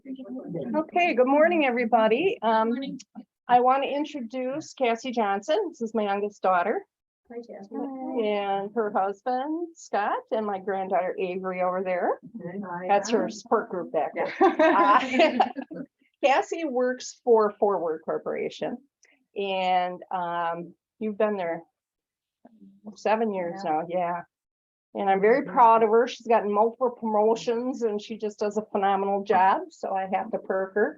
Okay, good morning, everybody. I want to introduce Cassie Johnson. This is my youngest daughter. Hi, Jasmine. And her husband, Scott, and my granddaughter Avery over there. That's her support group back there. Cassie works for Forward Corporation. And you've been there 7 years now, yeah. And I'm very proud of her. She's gotten multiple promotions and she just does a phenomenal job. So I have to perk her.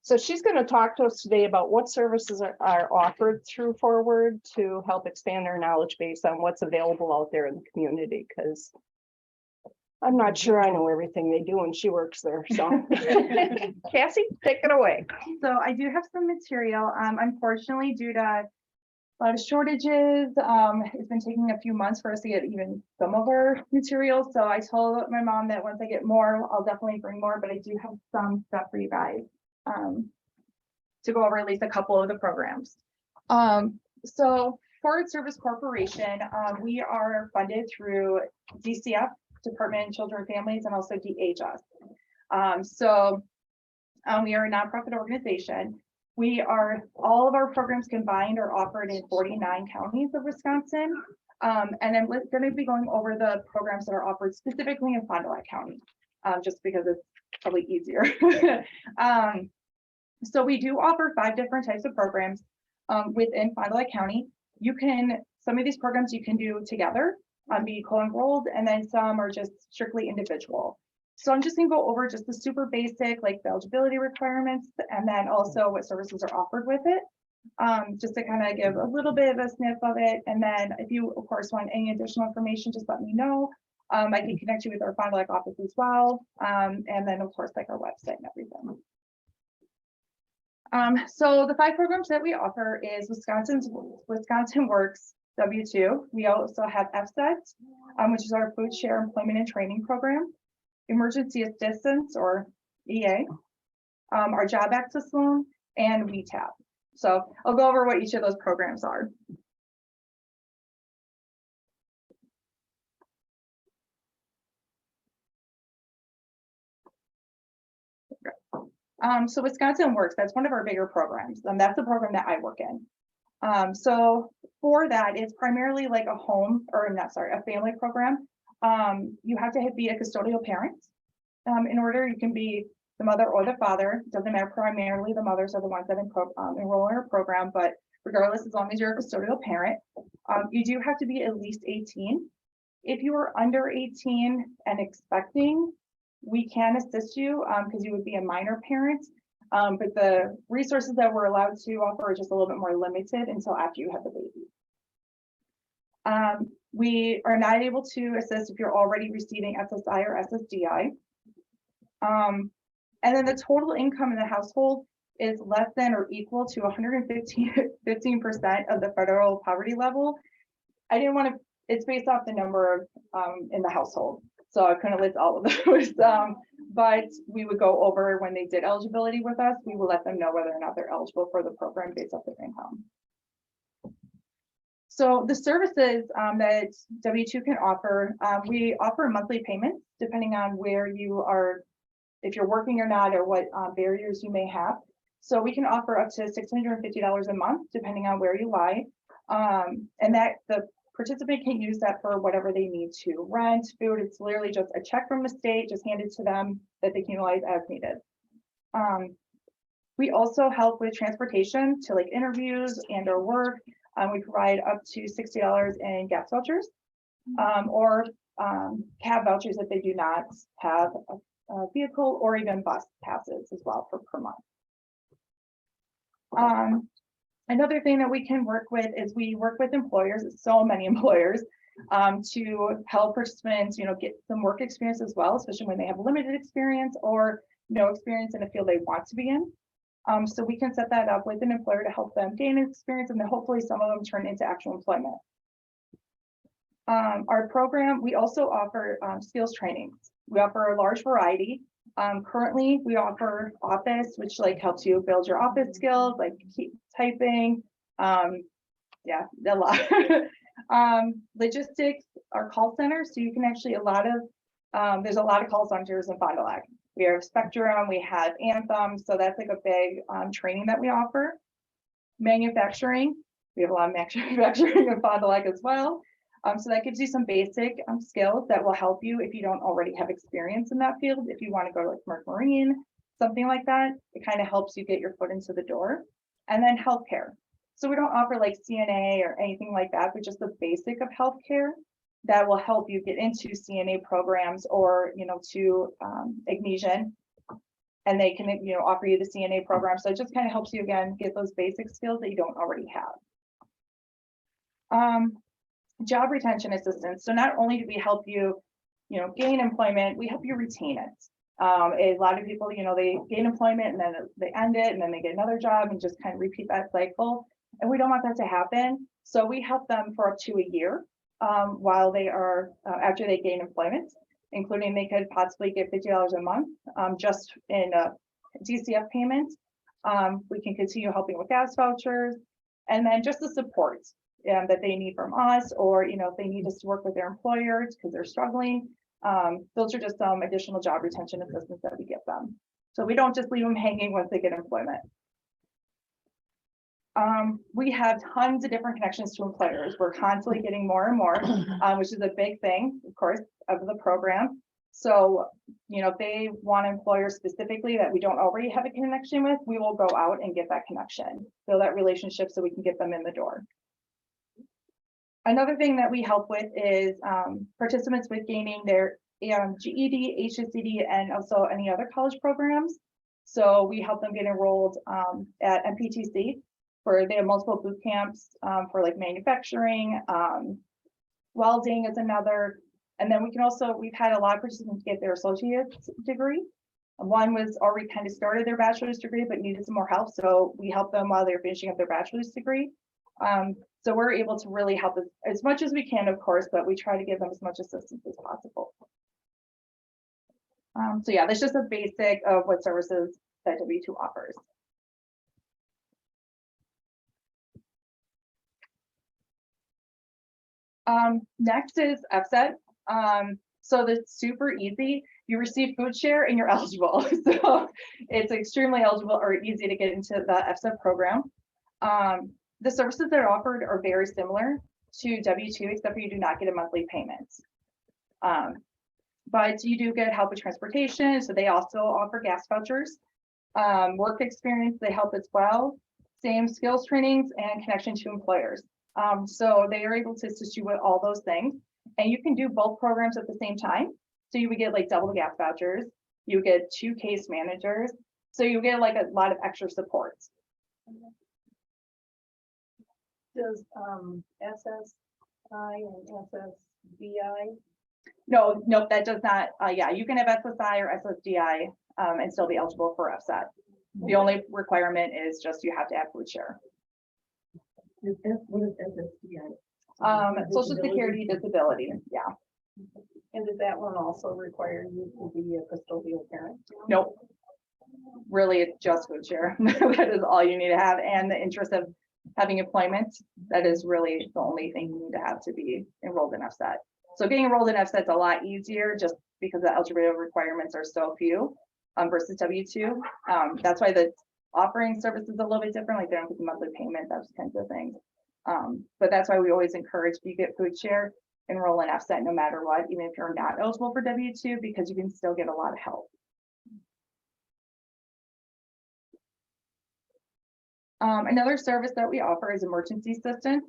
So she's going to talk to us today about what services are offered through Forward to help expand our knowledge base on what's available out there in the community. Because I'm not sure I know everything they do and she works there. So Cassie, take it away. So I do have some material. Unfortunately, due to a lot of shortages, it's been taking a few months for us to get even some of our materials. So I told my mom that once I get more, I'll definitely bring more, but I do have some stuff for you guys to go over at least a couple of the programs. So Forward Service Corporation, we are funded through DCF, Department of Children and Families, and also DHS. We are a nonprofit organization. All of our programs combined are offered in 49 counties of Wisconsin. And I'm going to be going over the programs that are offered specifically in Fond du Lac County, just because it's probably easier. So we do offer 5 different types of programs within Fond du Lac County. Some of these programs you can do together, be co-enrolled, and then some are just strictly individual. So I'm just going to go over just the super basic, like the eligibility requirements, and then also what services are offered with it, just to kind of give a little bit of a sniff of it. And then if you, of course, want any additional information, just let me know. I can connect you with our Fond du Lac office as well. And then, of course, like our website and everything. So the 5 programs that we offer is Wisconsin Works W2. We also have FSET, which is our Food Share Employment and Training Program. Emergency Assistance, or EA, our Job Access Loan, and WeTap. So I'll go over what each of those programs are. So Wisconsin Works, that's one of our bigger programs, and that's the program that I work in. So for that, it's primarily like a family program. You have to be a custodial parent. In order, you can be the mother or the father. Doesn't matter. Primarily, the mothers are the ones that enroll in our program. But regardless, as long as you're a custodial parent, you do have to be at least 18. If you are under 18 and expecting, we can assist you because you would be a minor parent. But the resources that we're allowed to offer are just a little bit more limited until after you have the baby. We are not able to assist if you're already receiving SSI or SSDI. And then the total income in the household is less than or equal to 15% of the federal poverty level. It's based off the number of in the household. So I couldn't list all of those, but we would go over when they did eligibility with us, we will let them know whether or not they're eligible for the program based off their income. So the services that W2 can offer, we offer monthly payments depending on where you are, if you're working or not, or what barriers you may have. So we can offer up to $650 a month depending on where you lie. And that the participant can use that for whatever they need to rent, food. It's literally just a check from the state, just handed to them that they can utilize as needed. We also help with transportation to like interviews and or work. We provide up to $60 in gas vouchers or cab vouchers if they do not have a vehicle, or even bus passes as well per month. Another thing that we can work with is we work with employers, so many employers, to help participants, get some work experience as well, especially when they have limited experience or no experience in a field they want to be in. So we can set that up with an employer to help them gain experience, and then hopefully some of them turn into actual employment. Our program, we also offer skills trainings. We offer a large variety. Currently, we offer Office, which helps you build your Office skills, like typing. Yeah, a lot. Logistics, our call center. So you can actually there's a lot of call centers in Fond du Lac. We have Spectrum, we have Anthem, so that's like a big training that we offer. Manufacturing, we have a lot of manufacturing in Fond du Lac as well. So that gives you some basic skills that will help you if you don't already have experience in that field. If you want to go to like commercial marine, something like that, it kind of helps you get your foot into the door. And then healthcare. So we don't offer like CNA or anything like that, but just the basic of healthcare that will help you get into CNA programs or, to Ignesian. And they can, offer you the CNA program. So it just kind of helps you, again, get those basic skills that you don't already have. Job retention assistance. So not only do we help you, gain employment, we help you retain it. A lot of people, they gain employment and then they end it and then they get another job and just kind of repeat that cycle. And we don't want that to happen. So we help them for up to a year while they are, after they gain employment, including they could possibly get $50 a month just in a DCF payment. We can continue helping with gas vouchers and then just the support that they need from us, or if they need us to work with their employers because they're struggling. Those are just some additional job retention assistance that we give them. So we don't just leave them hanging once they get employment. We have tons of different connections to employers. We're constantly getting more and more, which is a big thing, of course, of the program. So, if they want employers specifically that we don't already have a connection with, we will go out and get that connection, build that relationship so we can get them in the door. Another thing that we help with is participants with gaining their GED, HSCD, and also any other college programs. So we help them get enrolled at MPTC. They have multiple boot camps for like manufacturing, welding is another. And then we've had a lot of participants get their associate's degree. One was already kind of started their bachelor's degree, but needed some more help. So we help them while they're finishing up their bachelor's degree. So we're able to really help as much as we can, of course, but we try to give them as much assistance as possible. So yeah, that's just a basic of what services that W2 offers. Next is FSET. So that's super easy. You receive food share and you're eligible. So it's extremely eligible or easy to get into the FSET program. The services that are offered are very similar to W2, except for you do not get a monthly payment. But you do get help with transportation. So they also offer gas vouchers. Work experience, they help as well. Same skills trainings and connection to employers. So they are able to assist you with all those things. And you can do both programs at the same time. So you would get like double the gas vouchers. You would get 2 case managers. So you get like a lot of extra support. Does SSI and SSDI? No, that does not. Yeah, you can have SSI or SSDI and still be eligible for FSET. The only requirement is just you have to have food share. What is SSDI? Social Security disability. Yeah. And does that one also require you to be a custodial parent? Nope. Really, it's just food share. That is all you need to have, and the interest of having employment. That is really the only thing you need to have to be enrolled in FSET. So getting enrolled in FSET is a lot easier just because the eligibility requirements are so few versus W2. That's why the offering service is a little bit different. Like they don't get the monthly payment, those kinds of things. But that's why we always encourage if you get food share, enroll in FSET no matter what, even if you're not eligible for W2, because you can still get a lot of help. Another service that we offer is emergency assistance.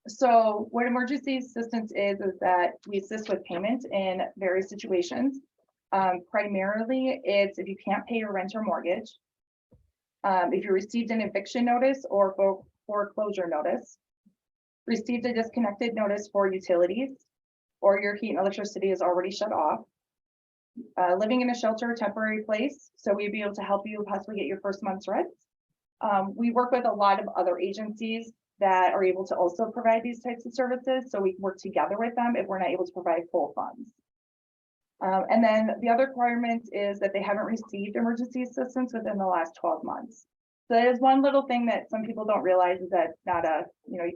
So what emergency assistance is that we assist with payment in various situations. Primarily, it's if you can't pay your rent or mortgage, if you received an eviction notice or foreclosure notice, received a disconnected notice for utilities, or your heat and electricity is already shut off, living in a shelter or temporary place, so we'd be able to help you possibly get your first month's rent. We work with a lot of other agencies that are able to also provide these types of services, so we work together with them if we're not able to provide full funds. And then the other requirement is that they haven't received emergency assistance within the last 12 months. So that is one little thing that some people don't realize, is that not a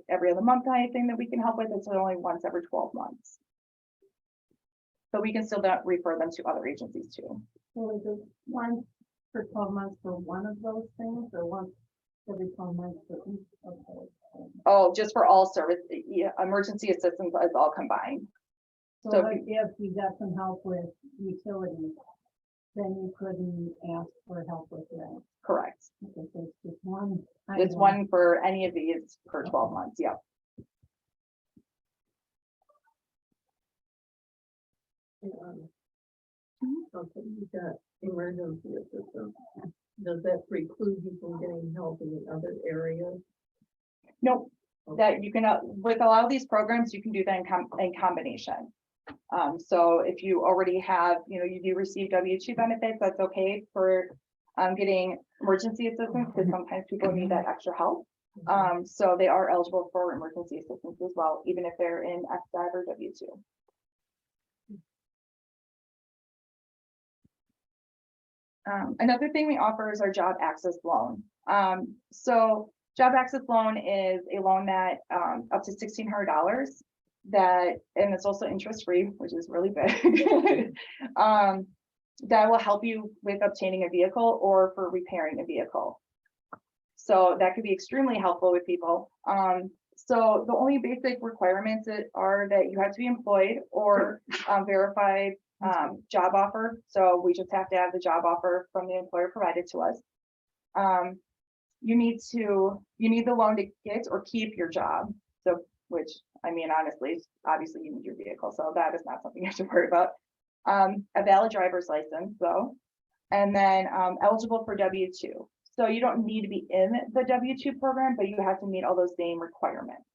every other month kind of thing that we can help with. It's only once every 12 months. but we can still refer them to other agencies too. So is it once for 12 months for one of those things, or once every 12 months for each of those things? Oh, just for all service, yeah, emergency assistance is all combined. So So if like if you got some help with utilities, then you couldn't ask for help with rent. Correct. Okay, so it's just one. It's one for any of these for 12 months. Yep. Okay, you got emergency assistance. Does that preclude you from getting help in the other areas? Nope. That you can, with a lot of these programs, you can do that in combination. So if you already have, you do receive W-2 benefits, that's okay for getting emergency assistance, because sometimes people need that extra help. So they are eligible for emergency assistance as well, even if they're in F5 or W-2. Another thing we offer is our job access loan. So job access loan is a loan that up to $1,600 and it's also interest free, which is really big. That will help you with obtaining a vehicle or for repairing a vehicle. So that could be extremely helpful with people. So the only basic requirements are that you have to be employed or verified job offer. So we just have to have the job offer from the employer provided to us. You need the loan to get or keep your job. So, which I mean, honestly, obviously you need your vehicle. So that is not something you have to worry about. A valid driver's license though, and then eligible for W-2. So you don't need to be in the W-2 program, but you have to meet all those same requirements.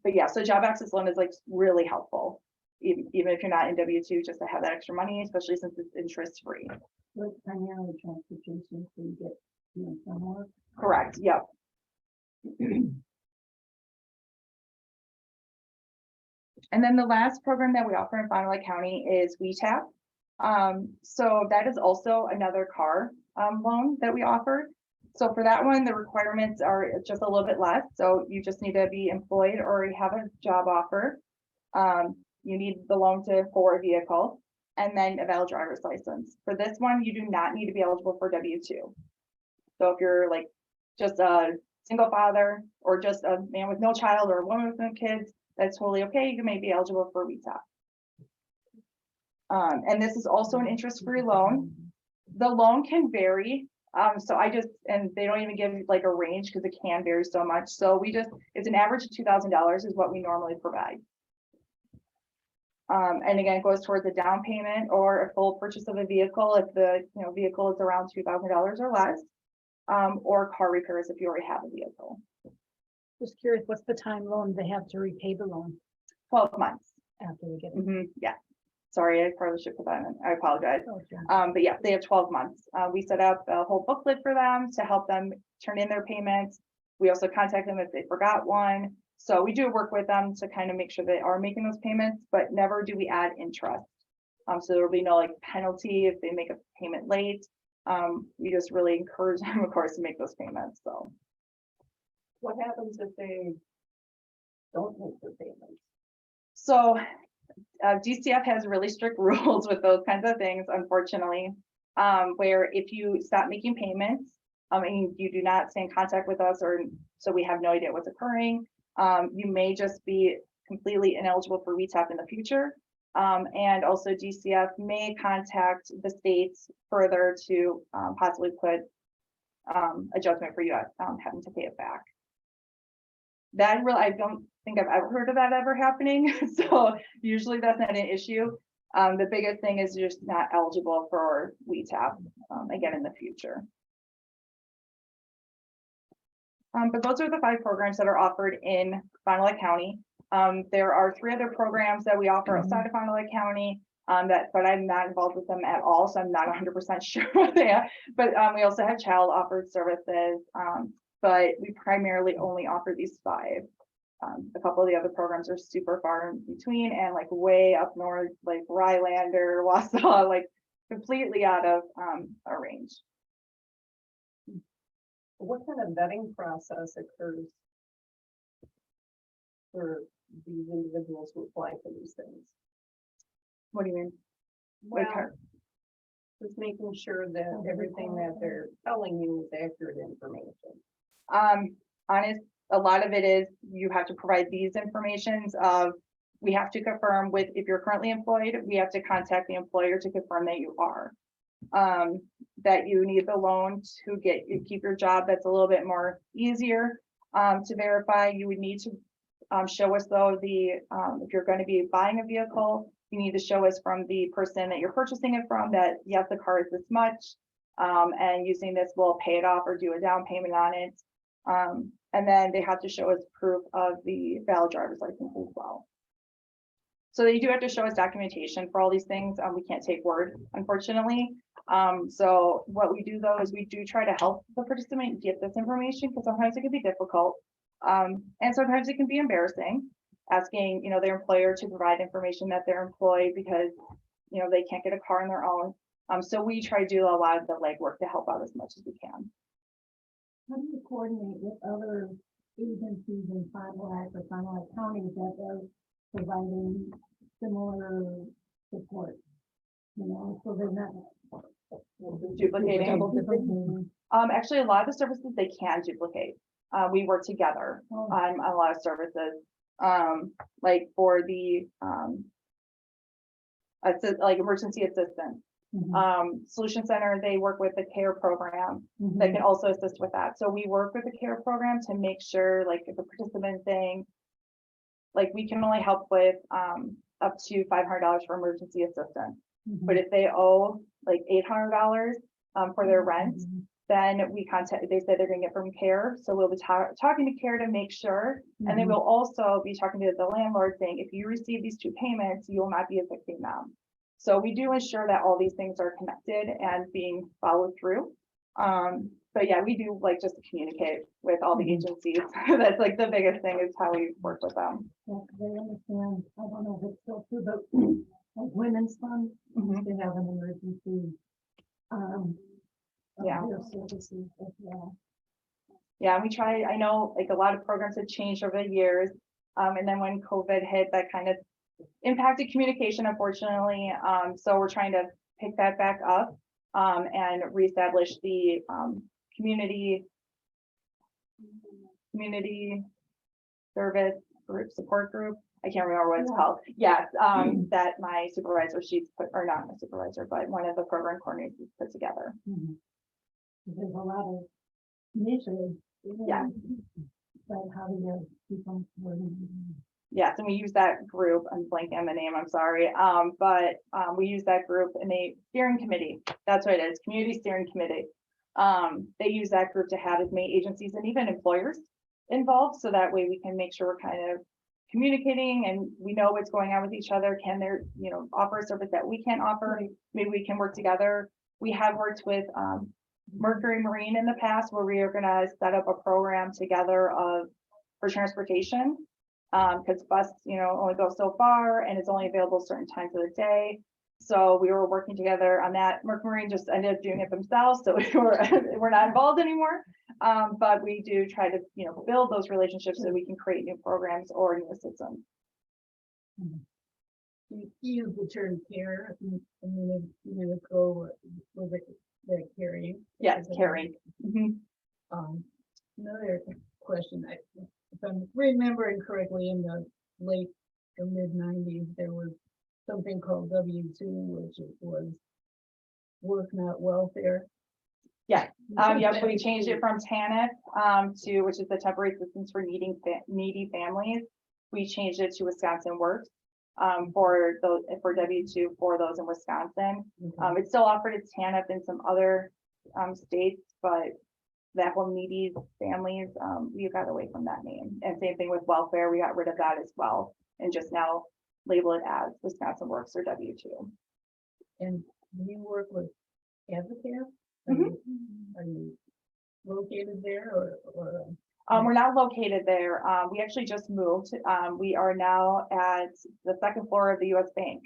But yeah, so job access loan is like really helpful, even if you're not in W-2, just to have that extra money, especially since it's interest free. With primarily transportation, so you get, somewhere. Correct. Yep. And then the last program that we offer in Fond du Lac County is WeTap. So that is also another car loan that we offer. So for that one, the requirements are just a little bit less. So you just need to be employed or have a job offer. You need the loan for a vehicle and then a valid driver's license. For this one, you do not need to be eligible for W-2. So if you're like just a single father or just a man with no child or a woman with no kids, that's totally okay. You may be eligible for WeTap. And this is also an interest-free loan. The loan can vary. So and they don't even give like a range because it can vary so much. So it's an average of $2,000 is what we normally provide. And again, it goes towards a down payment or a full purchase of a vehicle if the vehicle is around $2,000 or less, or car repairs if you already have a vehicle. Just curious, what's the time loan they have to repay the loan 12 months. after they get it? Yeah. Sorry, I probably should put that in. I apologize. Okay. But yeah, they have 12 months. We set up a whole booklet for them to help them turn in their payments. We also contact them if they forgot one. So we do work with them to kind of make sure they are making those payments, but never do we add interest. So there will be no like penalty if they make a payment late. We just really encourage them, of course, to make those payments. So What happens if they don't make the payments? So DCF has really strict rules with those kinds of things, unfortunately, where if you stop making payments, and you do not stay in contact with us, or so we have no idea what's occurring, you may just be completely ineligible for WeTap in the future. And also DCF may contact the states further to possibly put a judgment for you having to pay it back. I don't think I've ever heard of that ever happening. So usually that's not an issue. The biggest thing is just not eligible for WeTap again in the future. But those are the 5 programs that are offered in Fond du Lac County. There are 3 other programs that we offer outside of Fond du Lac County, but I'm not involved with them at all, so I'm not 100% sure what they are. But we also have child offered services, but we primarily only offer these 5. A couple of the other programs are super far in between and like way up north, like Rylander, Wausau, like completely out of our range. What kind of vetting process occurs for these individuals who apply for these things? What do you mean? Well, Just making sure that everything that they're telling you is accurate information. A lot of it is you have to provide these informations of, we have to confirm with, if you're currently employed, we have to contact the employer to confirm that you are. That you need the loan to keep your job. That's a little bit more easier to verify. You would need to show us though if you're going to be buying a vehicle, you need to show us from the person that you're purchasing it from that yes, the car is this much, and using this will pay it off or do a down payment on it. And then they have to show us proof of the valid driver's license as well. So you do have to show us documentation for all these things. We can't take word, unfortunately. So what we do though is we do try to help the participant get this information because sometimes it can be difficult. And sometimes it can be embarrassing asking, their employer to provide information that they're employed because, they can't get a car on their own. So we try to do a lot of the legwork to help out as much as we can. How do you coordinate with other agencies in Fond du Lac or Fond du Lac counties that are providing similar support? So they're not Duplicating. Actually, a lot of the services they can duplicate. We work together on a lot of services. Like for the like emergency assistance. Solution Center, they work with the CARE program that can also assist with that. So we work with the CARE program to make sure, like, if the participant thing, like, we can only help with up to $500 for emergency assistance. But if they owe like $800 for their rent, then they say they're going to get from CARE. So we'll be talking to CARE to make sure. And then we'll also be talking to the landlord saying, if you receive these 2 payments, you will not be evicting them. So we do ensure that all these things are connected and being followed through. But yeah, we do like just to communicate with all the agencies. That's like the biggest thing is how we work with them. Yeah, they understand. I don't know if it's still true, but like Women's Fund, they have an emergency. Their services, but Yeah, we try. I know like a lot of programs have changed over the years. And then when COVID hit, that kind of impacted communication, unfortunately. So we're trying to pick that back up and reestablish the community service group, support group. I can't remember what it's called. Yes, that my supervisor, or not my supervisor, but one of the program coordinators put together. there's a lot of niches. Yeah. But how do you keep them working? Yes, and we use that group. I'm blanking on the name, I'm sorry. But we use that group in a steering committee. That's what it is, community steering committee. They use that group to have as many agencies and even employers involved. So that way we can make sure we're kind of communicating and we know what's going on with each other. Can there, offer a service that we can't offer? Maybe we can work together. We have worked with Mercury Marine in the past where we are going to set up a program together for transportation. Because bus, only go so far and it's only available certain times of the day. So we were working together on that. Mercury Marine just ended up doing it themselves. So we're not involved anymore. But we do try to, build those relationships so we can create new programs or new systems. You use the term care a minute ago, was it that caring? Yes, caring. Another question, if I'm remembering correctly, in the late or mid 90s, there was something called W-2, which was work, not welfare. Yeah. Yes, we changed it from TANF to, which is the temporary assistance for needy families. We changed it to Wisconsin Works for W-2 for those in Wisconsin. It's still offered as TANF in some other states, but that whole needy families, we got away from that name. And same thing with welfare, we got rid of that as well, and just now label it as Wisconsin Works or W-2. And do you work with Advocare? Are you located there or? We're not located there. We actually just moved. We are now at the second floor of the U.S. Bank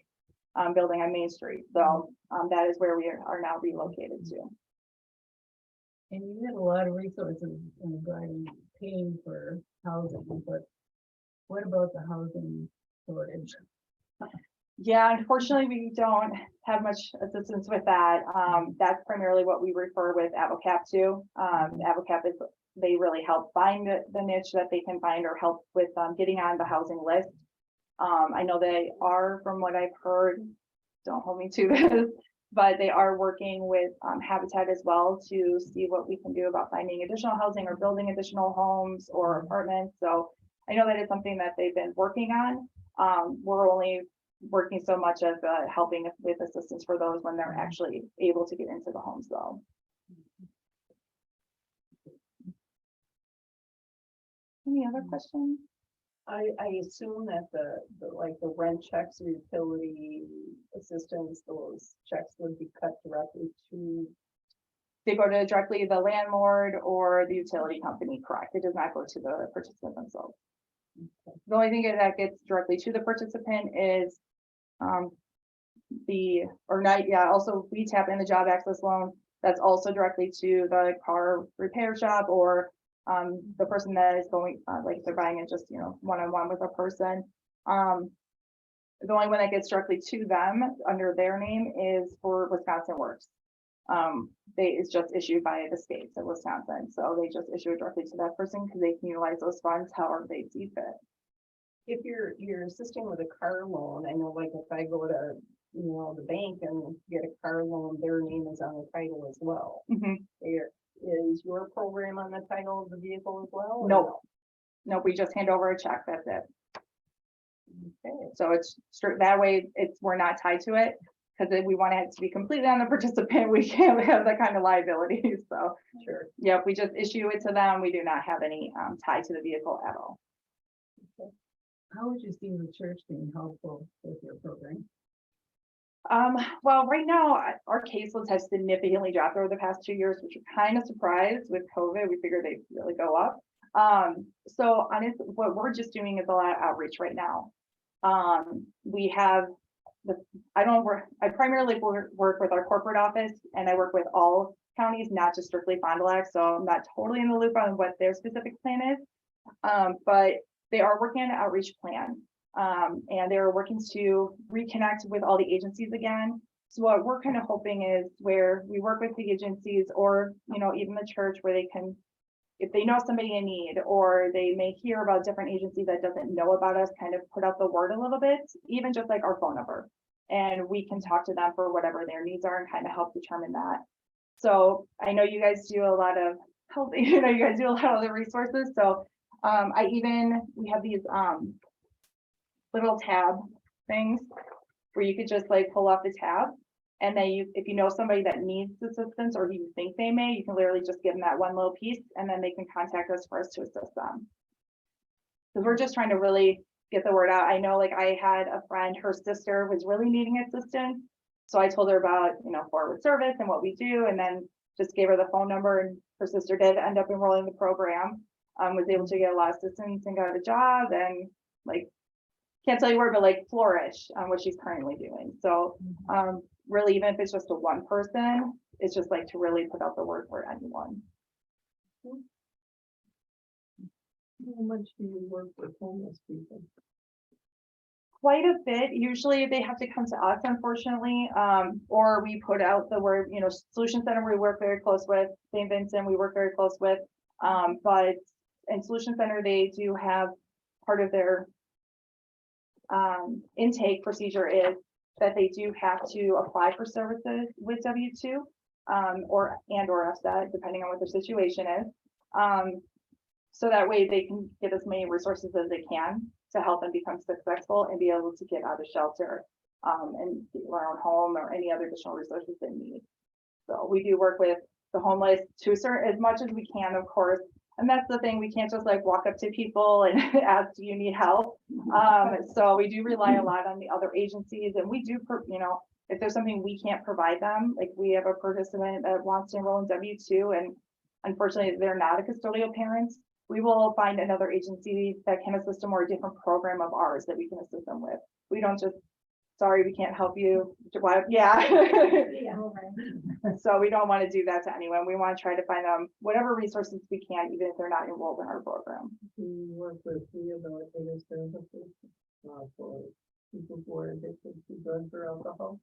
building on Main Street. So that is where we are now relocated to. And you had a lot of resources in regarding paying for housing, but What about the housing shortage? Yeah, unfortunately, we don't have much assistance with that. That's primarily what we refer with AvoCap to. AvoCap is, they really help find the niche that they can find or help with getting on the housing list. I know they are, from what I've heard, don't hold me to this, but they are working with Habitat as well to see what we can do about finding additional housing or building additional homes or apartments. So I know that it's something that they've been working on. We're only working so much of helping with assistance for those when they're actually able to get into the homes though. Any other questions? I assume that the rent checks or utility assistance, those checks would be cut directly to. They go to directly the landlord or the utility company, correct? It does not go to the participant themselves. The only thing that gets directly to the participant is also we tap in the job access loan. That's also directly to the car repair shop or the person that is going, like if they're buying it just, one-on-one with a person. The only one that gets directly to them under their name is for Wisconsin Works. It's just issued by the states of Wisconsin. So they just issue it directly to that person because they can utilize those funds however they see fit. If you're assisting with a car loan, I know like if I go to, the bank and get a car loan, their name is on the title as well. Is your program on the title of the vehicle as well? Nope. Nope, we just hand over a check, that's it. Okay. So it's that way, we're not tied to it because we want it to be completely on the participant. We can't have that kind of liability. So Sure. yeah, we just issue it to them. We do not have any tie to the vehicle at all. How would you see the church being helpful with your program? Well, right now our caseloads have significantly dropped over the past 2 years, which we're kind of surprised with COVID. We figured they'd really go up. So honestly, what we're just doing is a lot of outreach right now. We have I primarily work with our corporate office and I work with all counties, not just strictly Fond du Lac. So I'm not totally in the loop on what their specific plan is. But they are working on an outreach plan. And they're working to reconnect with all the agencies again. So what we're kind of hoping is where we work with the agencies or, even the church where they can, if they know somebody in need, or they may hear about different agencies that doesn't know about us, kind of put out the word a little bit, even just like our phone number. And we can talk to them for whatever their needs are and kind of help determine that. So I know you guys do a lot of helping, you guys do a lot of the resources. So we have these little tab things where you could just like pull off the tab. And then if you know somebody that needs assistance or you think they may, you can literally just give them that one little piece and then they can contact us for us to assist them. Because we're just trying to really get the word out. I know like I had a friend, her sister was really needing assistance. So I told her about, forward service and what we do, and then just gave her the phone number, and her sister did end up enrolling in the program, was able to get a lot of assistance and got a job and like, can't tell you where, but like flourish on what she's currently doing. So really, even if it's just a one person, it's just like to really put out the word for anyone. How much do you work with homeless people? Quite a bit. Usually they have to come to us, unfortunately, or we put out the word, Solution Center we work very close with, St. Vincent we work very close with, but in Solution Center they do have part of their intake procedure is that they do have to apply for services with W-2 or FSET, depending on what their situation is. So that way they can get as many resources as they can to help them become successful and be able to get out of shelter and get their own home or any other additional resources they need. So we do work with the homeless to as much as we can, of course. And that's the thing, we can't just like walk up to people and ask, do you need help? So we do rely a lot on the other agencies, and we do, if there's something we can't provide them, like we have a participant that wants to enroll in W-2 and unfortunately they're not a custodial parent, we will find another agency that can assist them or a different program of ours that we can assist them with. We don't just sorry, we can't help you. Yeah. Yeah, right. So we don't want to do that to anyone. We want to try to find them whatever resources we can, even if they're not enrolled in our program. We work with rehabilitative services for people who are addicted to drugs or alcohol.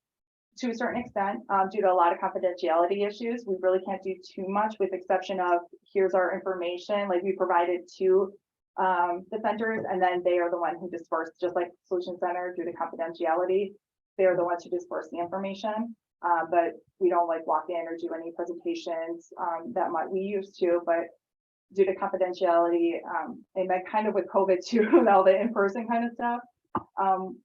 To a certain extent, due to a lot of confidentiality issues, we really can't do too much, with exception of here's our information. Like, we provided to the centers, and then they are the one who disperse, just like Solution Center, due to confidentiality. They're the ones who disperse the information, but we don't like walk in or do any presentations that we used to, but due to confidentiality, and that kind of with COVID too, and all the in-person kind of stuff,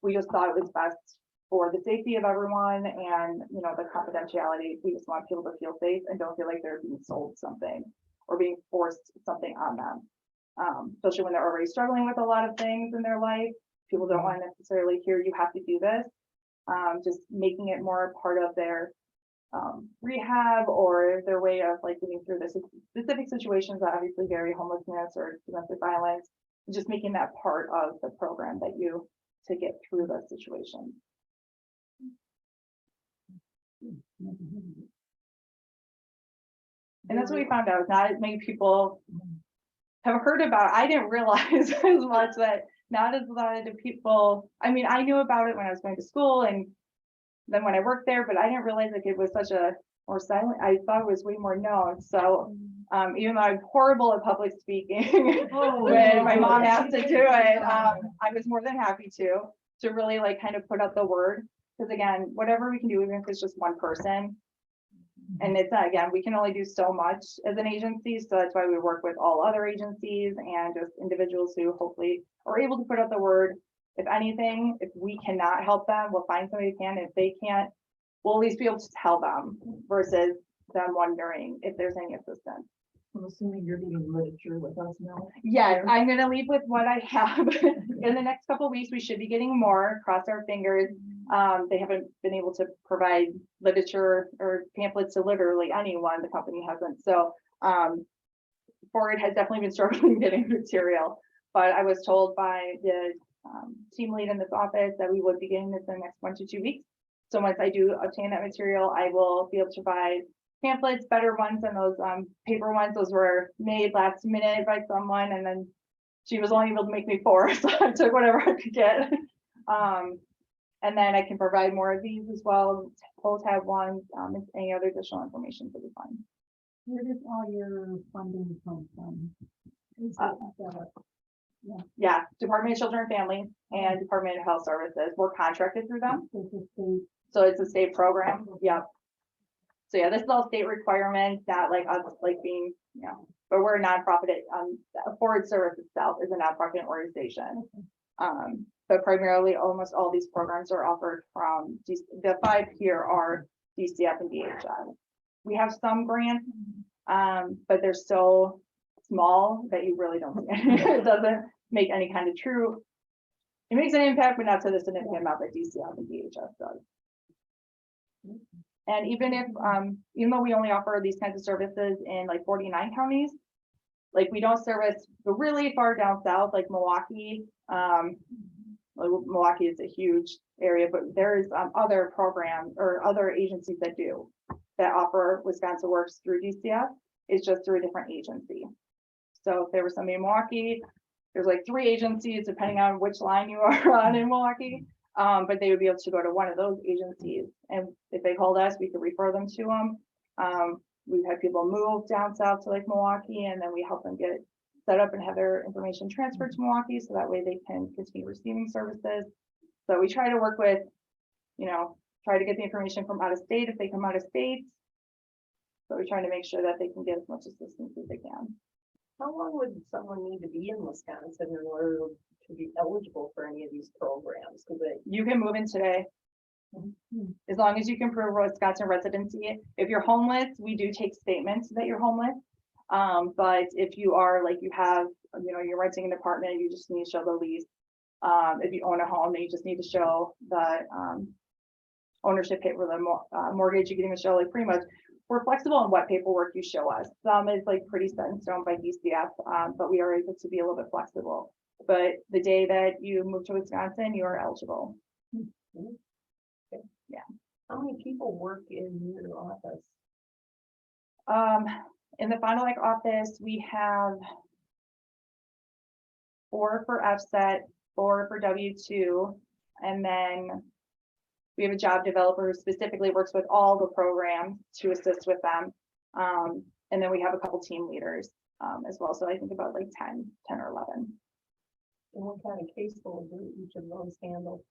we just thought it was best for the safety of everyone and, you know, the confidentiality. We just want people to feel safe and don't feel like they're being sold something or being forced something on them. Especially when they're already struggling with a lot of things in their life. People don't want to necessarily hear you have to do this. Just making it more part of their rehab or their way of like getting through this specific situations that obviously vary, homelessness or domestic violence, just making that part of the program that you to get through the situation. And that's what we found out. Not as many people have heard about. I didn't realize as much that not as a lot of people. I mean, I knew about it when I was going to school and then when I worked there, but I didn't realize like it was such a more silent. I thought it was way more known. So even though I'm horrible at public speaking, when my mom asked to do it, I was more than happy to really like kind of put out the word. Because again, whatever we can do, even if it's just one person, and it's not, again, we can only do so much as an agency. So that's why we work with all other agencies and just individuals who hopefully are able to put out the word. If anything, if we cannot help them, we'll find somebody who can. If they can't, we'll at least be able to tell them versus them wondering if there's any assistance. I'm assuming you're doing literature with us now. Yes, I'm going to leave with what I have. In the next couple of weeks, we should be getting more. Cross our fingers. They haven't been able to provide literature or pamphlets to literally anyone. The company hasn't. So Ford has definitely been struggling getting material. But I was told by the team lead in this office that we would be getting this in the next 1 to 2 weeks. So once I do obtain that material, I will be able to provide pamphlets, better ones than those paper ones. Those were made last minute by someone, and then she was only able to make me 4, so I took whatever I could get. And then I can provide more of these as well. Both have ones. If any other additional information to be fine. Where does all your funding come from? Is Uh, it, Yeah, Department of Children and Families and Department of Health Services. We're contracted through them, is it state? so it's a state program. Yep. So yeah, this is all state requirements, not like us like being, you know, but we're a nonprofit. Ford Service itself is a nonprofit organization. But primarily almost all these programs are offered from the 5 here are DCF and DHS. We have some grants, but they're so small that you really don't, it doesn't make any kind of true, it makes an impact, but not to the significant amount that DCF and DHS does. And even if, even though we only offer these kinds of services in like 49 counties, like we don't service the really far down south, like Milwaukee. Milwaukee is a huge area, but there's other programs or other agencies that offer Wisconsin Works through DCF. It's just through a different agency. So if there was somebody in Milwaukee, there's like 3 agencies depending on which line you are on in Milwaukee. But they would be able to go to one of those agencies, and if they called us, we could refer them to them. We've had people move down south to like Milwaukee, and then we help them get set up and have their information transferred to Milwaukee, so that way they can continue receiving services. So we try to work with, you know, try to get the information from out of state if they come out of state. So we're trying to make sure that they can get as much assistance as they can. How long would someone need to be in Wisconsin in order to be eligible for any of these programs? Because You can move in today. As long as you can prove Wisconsin residency. If you're homeless, we do take statements that you're homeless. But if you are like you have, you know, you're renting an apartment, you just need to show the lease. If you own a home, then you just need to show the ownership paper, the mortgage. You can even show like pretty much. We're flexible on what paperwork you show us. Some is like pretty set in stone by DCF, but we are able to be a little bit flexible. But the day that you move to Wisconsin, you are eligible. How many people work in your office? In the Fond du Lac office, we have 4 for FSET, 4 for W2, and then we have a job developer who specifically works with all the programs to assist with them. And then we have a couple team leaders as well. So I think about like 10 or 11. And what kind of caseload do each of those handle?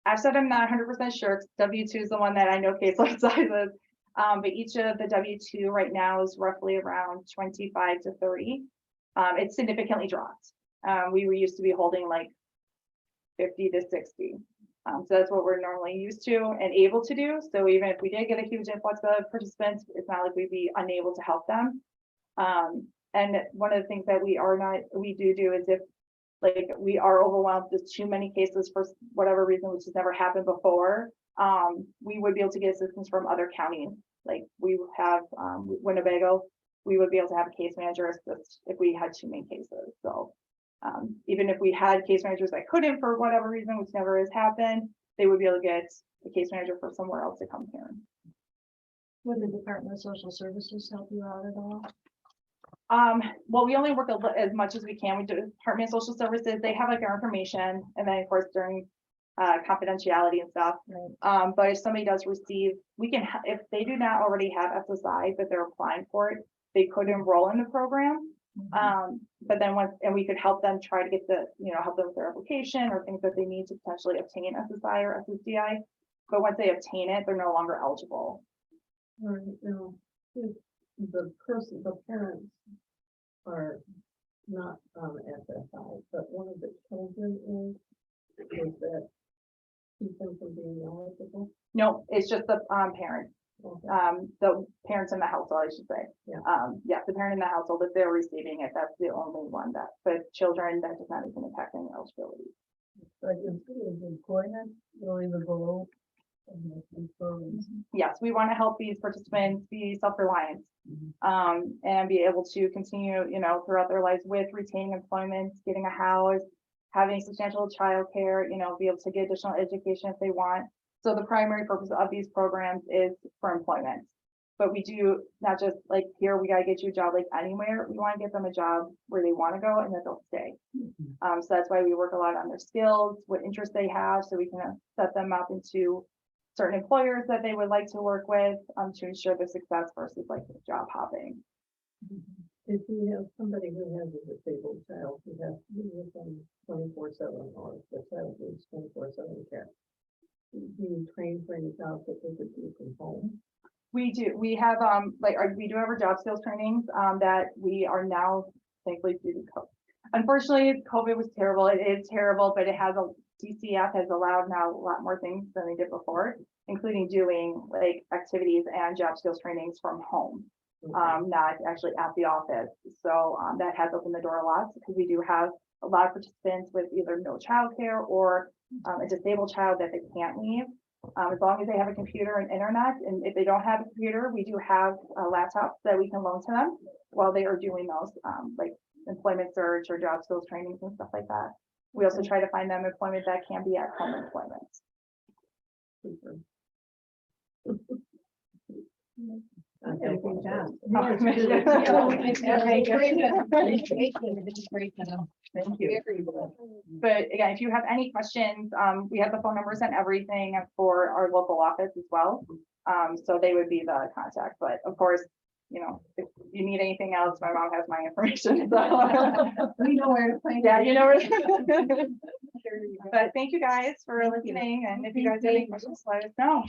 I've said I'm not 100% sure. W2 is the one that I know caseload sizes. But each of the W2 right now is roughly around 25 to 30. It's significantly dropped. We were used to be holding like 50 to 60. So that's what we're normally used to and able to do. So even if we did get a huge influx of participants, it's not like we'd be unable to help them. And one of the things that we do is if like we are overwhelmed, there's too many cases for whatever reason, which has never happened before, we would be able to get assistance from other counties. Like we have Winnebago, we would be able to have a case manager assist if we had too many cases. So even if we had case managers that couldn't for whatever reason, which never has happened, they would be able to get a case manager for somewhere else to come here. Would the Department of Social Services help you out at all? Well, we only work as much as we can. We do Department of Social Services. They have like our information, and then of course during confidentiality and stuff. Right. But if somebody does receive, we can, if they do not already have SSI, but they're applying for it, they could enroll in the program. But then and we could help them try to get help them with their application or things that they need to potentially obtain SSI or SSDI. But once they obtain it, they're no longer eligible. Or, if the parents are not SSI, but one of the children is that keep them from being eligible? No, it's just the parent. Okay. The parents in the household, I should say. Yeah. Yeah, the parent in the household, if they're receiving it, that's the only one but children, that does not even impact any eligibility. So I can see is employment really the goal of these programs. Yes, we want to help these participants be self-reliant, and be able to continue, throughout their lives with retaining employment, getting a house, having substantial childcare, be able to get additional education if they want. So the primary purpose of these programs is for employment. But we do not just like here, we got to get you a job like anywhere. We want to get them a job where they want to go and that they'll stay. So that's why we work a lot on their skills, what interests they have, so we can set them up into certain employers that they would like to work with to ensure their success versus like job hopping. If you have somebody who has a disabled child who has to be with them 24/7 or the child needs 24/7 care, do you train for any jobs that they could do from home? We do. We have we do have our job skills trainings that we are now thankfully due to COVID. Unfortunately, COVID was terrible. It is terrible, but DCF has allowed now a lot more things than they did before, including doing like activities and job skills trainings from home, not actually at the office. So that has opened the door a lot because we do have a lot of participants with either no childcare or a disabled child that they can't leave. As long as they have a computer and internet, and if they don't have a computer, we do have laptops that we can loan to them while they are doing those like employment search or job skills trainings and stuff like that. We also try to find them employment that can be at home employment. Super. Thank you. But again, if you have any questions, we have the phone numbers and everything for our local office as well. So they would be the contact, but of course, if you need anything else, my mom has my information. So. We know where to find. Yeah, you know where. But thank you guys for listening, and if you guys have any questions, let us know.